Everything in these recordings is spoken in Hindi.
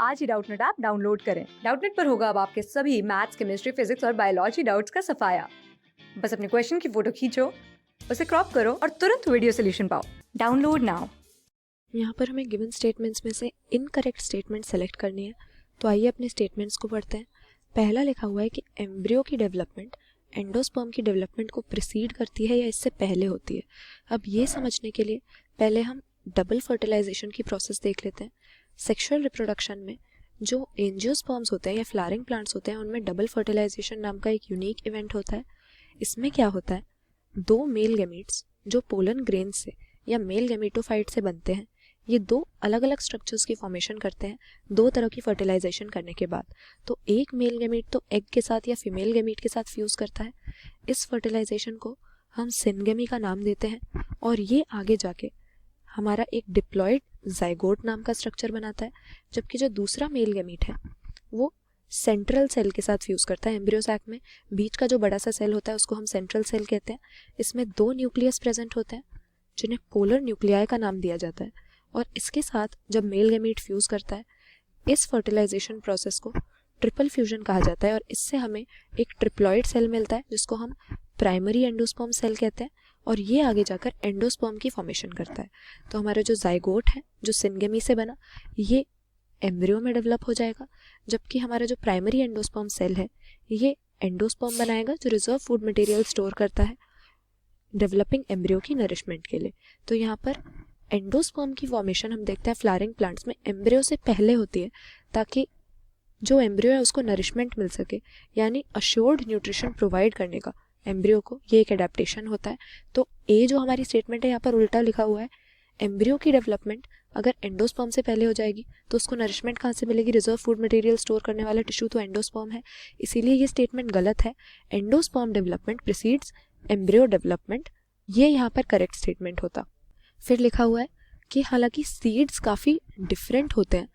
आज ही डाउटनेट ऐप डाउनलोड करें। डाउटनेट पर होगा अब आपके सभी मैथ्स, केमिस्ट्री, फिजिक्स और बायोलॉजी डाउट्स का सफाया। बस अपने क्वेश्चन की फोटो खींचो, उसे क्रॉप करो और तुरंत वीडियो सोल्यूशन पाओ। Download now. यहाँ पर हमें गिवन स्टेटमेंट्स में से इनकरेक्ट स्टेटमेंट सेलेक्ट करनी है। तो आइए अपने स्टेटमेंट्स को पढ़ते हैं। पहला लिखा हुआ है कि एम्ब्रियो की डेवलपमेंट एंडोस्पर्म की डेवलपमेंट को प्रिसीड करती है या इससे पहले होती है। अब ये समझने के लिए पहले हम डबल फर्टिलाइजेशन की प्रोसेस देख लेते हैं। सेक्सुअल रिप्रोडक्शन में जो एंजियोस्पर्म्स होते हैं या फ्लावरिंग प्लांट्स होते हैं उनमें डबल फर्टिलाइजेशन नाम का एक यूनिक इवेंट होता है। इसमें क्या होता है, दो मेल गैमीट्स जो पोलन ग्रेन से या मेल गैमीटोफाइट से बनते हैं, ये दो अलग अलग स्ट्रक्चर्स की फॉर्मेशन करते हैं दो तरह की फर्टिलाइजेशन करने के बाद। तो एक मेल गैमीट तो एग के साथ या फीमेल गैमीट के साथ फ्यूज करता है। इस फर्टिलाइजेशन को हम सिनगेमी का नाम देते हैं और ये आगे जाके हमारा एक डिप्लॉयड जाइगोट नाम का स्ट्रक्चर बनाता है। जबकि जो दूसरा मेल गैमीट है वो सेंट्रल सेल के साथ फ्यूज करता है। एम्ब्रियो सैक में बीच का जो बड़ा सा सेल होता है उसको हम सेंट्रल सेल कहते हैं। इसमें दो न्यूक्लियस प्रेजेंट होते हैं जिन्हें पोलर न्यूक्लियाई का नाम दिया जाता है। और इसके साथ जब मेल गैमीट फ्यूज करता है, इस फर्टिलाइजेशन प्रोसेस को ट्रिपल फ्यूजन कहा जाता है और इससे हमें एक ट्रिप्लॉइड सेल मिलता है जिसको हम प्राइमरी एंडोस्पर्म सेल कहते हैं और ये आगे जाकर एंडोस्पर्म की फॉर्मेशन करता है। तो हमारा जो जाइगोट है जो सिनगेमी से बना, ये एम्ब्रियो में डेवलप हो जाएगा, जबकि हमारा जो प्राइमरी एंडोस्पर्म सेल है ये एंडोस्पर्म बनाएगा जो रिजर्व फूड मटेरियल स्टोर करता है डेवलपिंग एम्ब्रियो की नरिशमेंट के लिए। तो यहाँ पर एंडोस्पर्म की फॉर्मेशन हम देखते हैं फ्लावरिंग प्लांट्स में एम्ब्रियो से पहले होती है ताकि जो एम्ब्रियो है उसको नरिशमेंट मिल सके, यानी अश्योर्ड न्यूट्रिशन प्रोवाइड करने का एम्ब्रियो को, ये एक एडेप्टेशन होता है। तो ए जो हमारी स्टेटमेंट है यहाँ पर उल्टा लिखा हुआ है। एम्ब्रियो की डेवलपमेंट अगर एंडोस्पर्म से पहले हो जाएगी तो उसको नरिशमेंट कहाँ से मिलेगी? रिजर्व फूड मटेरियल स्टोर करने वाला टिश्यू तो एंडोस्पर्म है, इसीलिए ये स्टेटमेंट गलत है। Endosperm development precedes embryo development, ये यहाँ पर करेक्ट स्टेटमेंट होता। फिर लिखा हुआ है कि हालांकि सीड्स काफ़ी डिफरेंट होते हैं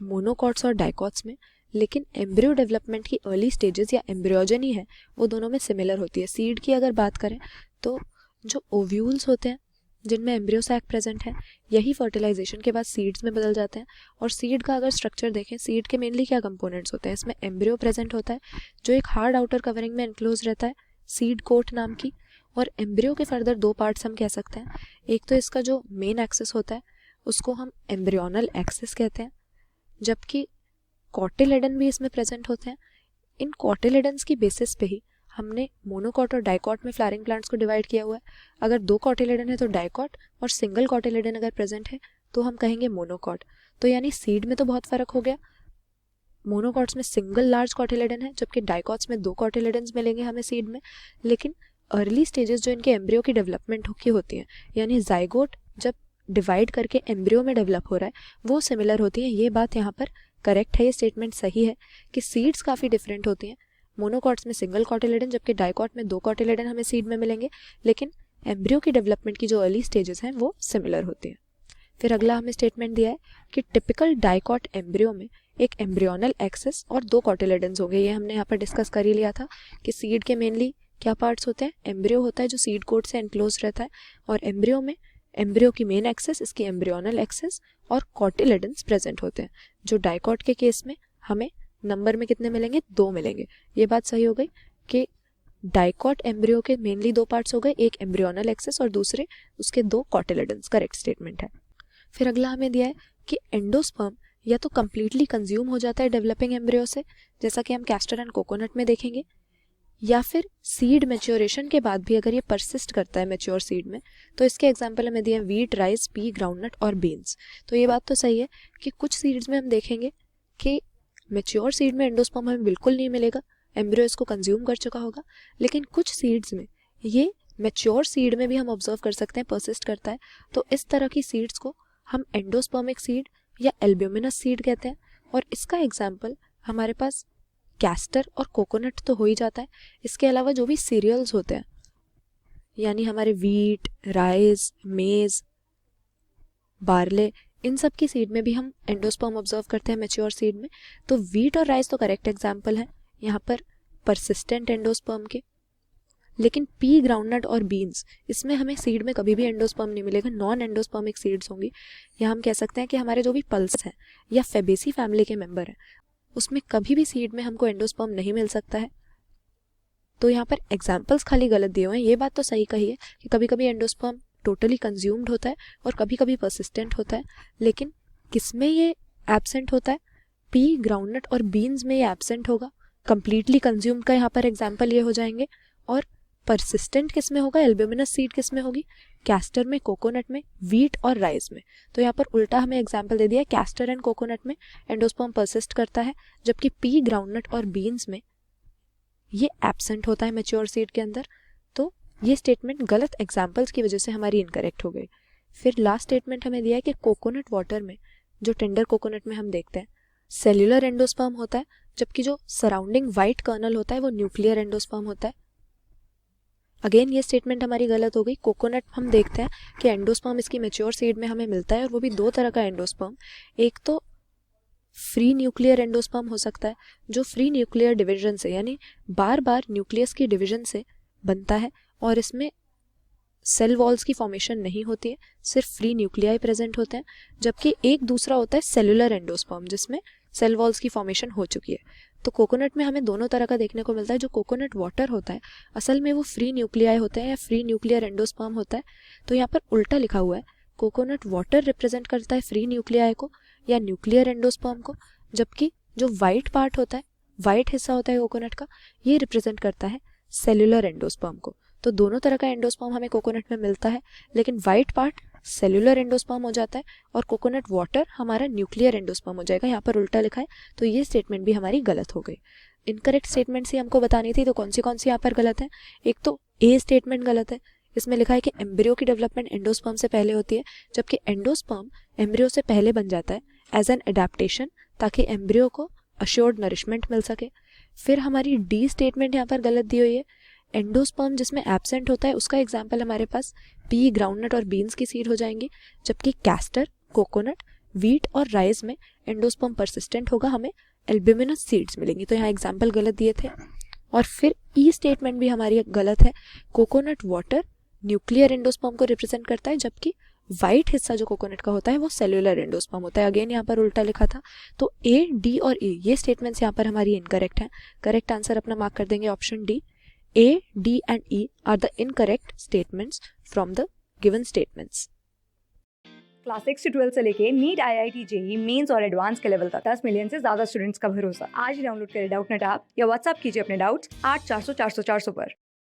मोनोकॉट्स और डाइकॉट्स में, लेकिन एम्ब्रियो डेवलपमेंट की अर्ली स्टेजेस या एम्ब्रियोजनी है वो दोनों में सिमिलर होती है। सीड की अगर बात करें तो जो ओव्यूल्स होते हैं जिनमें एम्ब्रियो सैक प्रेजेंट है, यही फर्टिलाइजेशन के बाद सीड्स में बदल जाते हैं। और सीड का अगर स्ट्रक्चर देखें, सीड के मेनली क्या कंपोनेंट्स होते हैं? इसमें एम्ब्रियो प्रेजेंट होता है जो एक हार्ड आउटर कवरिंग में एनक्लोज रहता है सीड कोट नाम की। और एम्ब्रियो के फर्दर दो पार्ट्स हम कह सकते हैं। एक तो इसका जो मेन एक्सिस होता है उसको हम एम्ब्रियोनल एक्सिस कहते हैं, जबकि कॉटिलेडन भी इसमें प्रेजेंट होते हैं। इन कॉटिलेडन्स की बेसिस पे ही हमने मोनोकॉट और डाइकॉट में फ्लावरिंग प्लांट्स को डिवाइड किया हुआ है। अगर दो कॉटिलेडन है तो डाइकॉट, और सिंगल कॉटिलेडन अगर प्रेजेंट है तो हम कहेंगे मोनोकॉट। तो यानी सीड में तो बहुत फर्क हो गया, मोनोकॉट्स में सिंगल लार्ज कॉटिलेडन है जबकि डाइकॉट्स में दो कॉटिलेडन्स मिलेंगे हमें सीड में। लेकिन अर्ली स्टेजेस जो इनके एम्ब्रियो की डेवलपमेंट की होती हैं, यानी जाइगोट जब डिवाइड करके एम्ब्रियो में डेवलप हो रहा है, वो सिमिलर होती हैं। ये बात यहाँ पर करेक्ट है, ये स्टेटमेंट सही है कि सीड्स काफ़ी डिफरेंट होती हैं। मोनोकॉट्स में सिंगल कॉटिलेडन जबकि डाइकॉट में दो कॉटिलेडन हमें सीड में मिलेंगे, लेकिन एम्ब्रियो की डेवलपमेंट की जो अर्ली स्टेजेस हैं वो सिमिलर होती हैं। फिर अगला हमें स्टेटमेंट दिया है कि टिपिकल डाइकॉट एम्ब्रियो में एक एम्ब्रियोनल एक्सिस और दो कॉटिलेडन्स हो गए। ये हमने यहाँ पर डिस्कस कर ही लिया था कि सीड के मेनली क्या पार्ट्स होते हैं? एम्ब्रियो होता है जो सीड कोट से एनक्लोज रहता है, और एम्ब्रियो में एम्ब्रियो की मेन एक्सिस, इसकी एम्ब्रियोनल एक्सिस और कॉटिलेडन्स प्रेजेंट होते हैं। जो डाइकॉट के केस में हमें नंबर में कितने मिलेंगे? दो मिलेंगे। ये बात सही हो गई कि डाइकॉट एम्ब्रियो के मेनली दो पार्ट्स हो गए, एक एम्ब्रियोनल एक्सिस और दूसरे उसके दो कॉटिलेडन्स। करेक्ट स्टेटमेंट है। फिर अगला हमें दिया है कि एंडोस्पर्म या तो कंप्लीटली कंज्यूम हो जाता है डेवलपिंग एम्ब्रियो से, जैसा कि हम कैस्टर एंड कोकोनट में देखेंगे, या फिर सीड मैच्योरेशन के बाद भी अगर ये परसिस्ट करता है मैच्योर सीड में। तो इसके एग्जांपल हमें दिए वीट, राइस, पी, ग्राउंडनट और बीन्स। तो ये बात तो सही है कि कुछ सीड्स में हम देखेंगे कि मैच्योर सीड में एंडोस्पर्म हमें बिल्कुल नहीं मिलेगा, एम्ब्रियो इसको कंज्यूम कर चुका होगा। लेकिन कुछ सीड्स में ये मैच्योर सीड में भी हम ऑब्जर्व कर सकते हैं परसिस्ट करता है। तो इस तरह की सीड्स को हम एंडोस्पर्मिक सीड या एल्ब्यूमिनस सीड कहते हैं। और इसका एग्जाम्पल हमारे पास कैस्टर और कोकोनट तो हो ही जाता है, इसके अलावा जो भी सीरियल्स होते हैं यानी हमारे वीट, राइस, मेज, बार्ले, इन सब की सीड में भी हम एंडोस्पर्म ऑब्जर्व करते हैं मैच्योर सीड में। तो वीट और राइस तो करेक्ट एग्जाम्पल है यहाँ पर परसिस्टेंट एंडोस्पर्म के। लेकिन पी ग्राउंडनट और बीन्स, इसमें हमें सीड में कभी भी एंडोस्पर्म नहीं मिलेगा, नॉन एंडोस्पर्मिक सीड्स होंगी। या हम कह सकते हैं कि हमारे जो भी पल्स हैं या फेबेसी फैमिली के मेंबर हैं उसमें कभी भी सीड में हमको एंडोस्पर्म नहीं मिल सकता है। तो यहाँ पर एग्जाम्पल्स खाली गलत दिए हुए हैं। ये बात तो सही कही है कि कभी कभी एंडोस्पर्म टोटली कंज्यूम्ड होता है और कभी कभी परसिस्टेंट होता है, लेकिन किसमें ये एब्सेंट होता है? पी ग्राउंडनट और बीन्स में ये एब्सेंट होगा। कंप्लीटली कंज्यूम्ड का यहाँ पर एग्जाम्पल ये हो जाएंगे। और परसिस्टेंट किस में होगा? एल्ब्यूमिनस सीड किस में होगी? कैस्टर में, कोकोनट में, व्हीट और राइस में। तो यहाँ पर उल्टा हमें एग्जाम्पल दे दिया है, कैस्टर एंड कोकोनट में एंडोस्पर्म परसिस्ट करता है, जबकि पी ग्राउंडनट और बीन्स में ये एब्सेंट होता है मैच्योर सीड के अंदर। तो ये स्टेटमेंट गलत एग्जाम्पल्स की वजह से हमारी इनकरेक्ट हो गई। फिर लास्ट स्टेटमेंट हमें दिया है कि कोकोनट वाटर में, जो टेंडर कोकोनट में हम देखते हैं, सेल्यूलर एंडोस्पर्म होता है, जबकि जो सराउंडिंग वाइट कर्नल होता है वो न्यूक्लियर एंडोस्पर्म होता है। अगेन ये स्टेटमेंट हमारी गलत हो गई। कोकोनट हम देखते हैं कि एंडोस्पर्म इसकी मैच्योर सीड में हमें मिलता है, और वो भी दो तरह का एंडोस्पर्म। एक तो फ्री न्यूक्लियर एंडोस्पर्म हो सकता है, जो फ्री न्यूक्लियर डिवीजन से, यानी बार बार न्यूक्लियस की डिवीजन से बनता है और इसमें सेल वॉल्स की फॉर्मेशन नहीं होती है, सिर्फ फ्री न्यूक्लियाई प्रेजेंट होते हैं। जबकि एक दूसरा होता है सेलुलर एंडोस्पर्म, जिसमें सेल वॉल्स की फॉर्मेशन हो चुकी है। तो कोकोनट में हमें दोनों तरह का देखने को मिलता है। जो कोकोनट वाटर होता है असल में वो फ्री न्यूक्लियाई होते हैं या फ्री न्यूक्लियर एंडोस्पर्म होता है। तो यहाँ पर उल्टा लिखा हुआ है, कोकोनट वाटर रिप्रेजेंट करता है फ्री न्यूक्लियाई को या न्यूक्लियर एंडोस्पर्म को, जबकि जो वाइट पार्ट होता है, वाइट हिस्सा होता है कोकोनट का, ये रिप्रेजेंट करता है सेलुलर एंडोस्पर्म को। तो दोनों तरह का एंडोस्पर्म हमें कोकोनट में मिलता है, लेकिन वाइट पार्ट सेलुलर एंडोस्पर्म हो जाता है और कोकोनट वाटर हमारा न्यूक्लियर एंडोस्पर्म हो जाएगा। यहाँ पर उल्टा लिखा है, तो ये स्टेटमेंट भी हमारी गलत हो गई। इनकरेक्ट स्टेटमेंट ही हमको बतानी थी, तो कौन सी यहाँ पर गलत है? एक तो ए स्टेटमेंट गलत है। इसमें लिखा है कि एम्ब्रियो की डेवलपमेंट एंडोस्पर्म से पहले होती है, जबकि एंडोस्पर्म एम्ब्रियो से पहले बन जाता है एज एन एडेप्टेशन, ताकि एम्ब्रियो को अश्योर्ड नरिशमेंट मिल सके। फिर हमारी डी स्टेटमेंट यहाँ पर गलत दी हुई है। एंडोस्पर्म जिसमें एब्सेंट होता है उसका एग्जाम्पल हमारे पास पी ग्राउंडनट और बीन्स की सीड हो जाएंगी, जबकि कैस्टर, कोकोनट, व्हीट और राइस में एंडोस्पर्म परसिस्टेंट होगा, हमें एल्ब्यूमिनस सीड्स मिलेंगी। तो यहाँ एग्जाम्पल गलत दिए थे। और फिर ई स्टेटमेंट भी हमारी गलत है। कोकोनट वाटर न्यूक्लियर एंडोस्पर्म को रिप्रेजेंट करता है, जबकि वाइट हिस्सा जो कोकोनट का होता है वो सेल्युलर एंडोस्पर्म होता है। अगेन यहाँ पर उल्टा लिखा था। तो ए, डी और ई ये स्टेटमेंट्स यहाँ पर हमारी इनकरेक्ट हैं। करेक्ट आंसर अपना मार्क कर देंगे option D. A, D and E are the incorrect statements from the given statements. Class 6 से 12 से लेके नीट, IIT, जेई मेंस और एडवांस के लेवल तक 10 मिलियन से ज्यादा स्टूडेंट्स का भरोसा। आज ही डाउनलोड करें डाउटनेट ऐप या व्हाट्सएप कीजिए अपने डाउट्स 8400 400 400 पर।